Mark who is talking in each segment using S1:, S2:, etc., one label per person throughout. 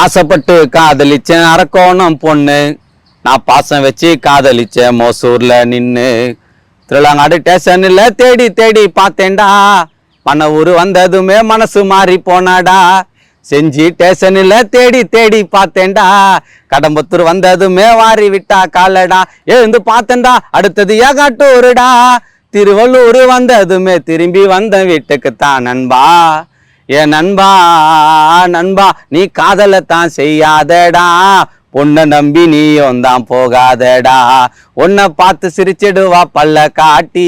S1: ஆசைப்பட்டு காதலிச்சேன் அரக்கோணம் பொண்ணு, நான் பாசம் வச்சு காதலிச்சேன் மோசூர்ல நின்னு. திருவிழாங்காடு ஸ்டேஷன்ல தேடி தேடி பார்த்தேன்டா, மன ஊரு வந்ததுமே மனசு மாறி போனாடா. செஞ்சி ஸ்டேஷன்ல தேடி தேடி பார்த்தேன்டா, கடம்பத்தூர் வந்ததுமே வாரி விட்டா காலடா. எழுந்து பார்த்தேன்டா அடுத்தது ஏகாட்டூருடா, திருவள்ளூர் வந்ததுமே திரும்பி வந்த வீட்டுக்குத்தான் நண்பா. ஏன் நண்பா நண்பா நீ காதலைத்தான் செய்யாதடா, பொண்ணை நம்பி நீயும் தான் போகாதடா. உன்னை பார்த்து சிரிச்சிடுவா பல்ல காட்டி,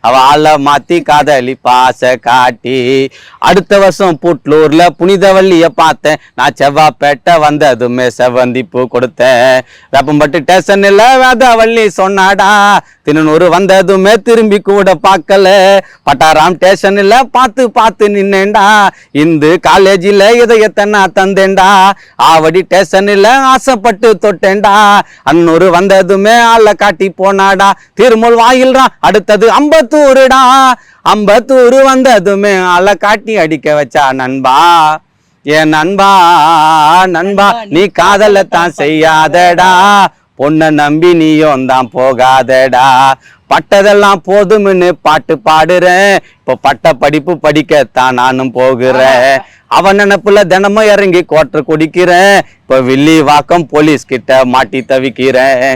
S1: அவளை மாத்தி காதலி பாச காட்டி. அடுத்த வருஷம் புட்லூர்ல புனிதவள்ளிய பார்த்தேன், நான் செவ்வாப்பேட்டை வந்ததுமே செவந்தி பூ கொடுத்தேன். வெப்பம்பட்டு ஸ்டேஷன்ல வேதவள்ளி சொன்னாடா, திருநூறு வந்ததுமே திரும்பி கூட பார்க்கல. பட்டாராம் ஸ்டேஷன்ல பார்த்து பார்த்து நின்னேன்டா, இந்து காலேஜில் இதயத்தை நான் தந்தேன்டா. ஆவடி ஸ்டேஷன்ல ஆசைப்பட்டு தொட்டேன்டா, அன்னூறு வந்ததுமே ஆளை காட்டி போனாடா. திருமுல் வாயில்ரா அடுத்தது அம்பத்தூருடா, அம்பத்தூர் வந்ததுமே ஆளை காட்டி அடிக்க வச்சா நண்பா. ஏன் நண்பா நண்பா நீ காதலைத்தான் செய்யாதடா, பொண்ணை நம்பி நீயும் தான் போகாதடா. பட்டதெல்லாம் போதும்னு பாட்டு பாடுறேன், இப்போ பட்ட படிப்பு படிக்கத்தான் நானும் போகிறேன். அவன் நினப்புல தினமும் இறங்கி கோட்டை குடிக்கிறேன், இப்போ வில்லி வாக்கம் போலீஸ் கிட்ட மாட்டி தவிக்கிறேன்.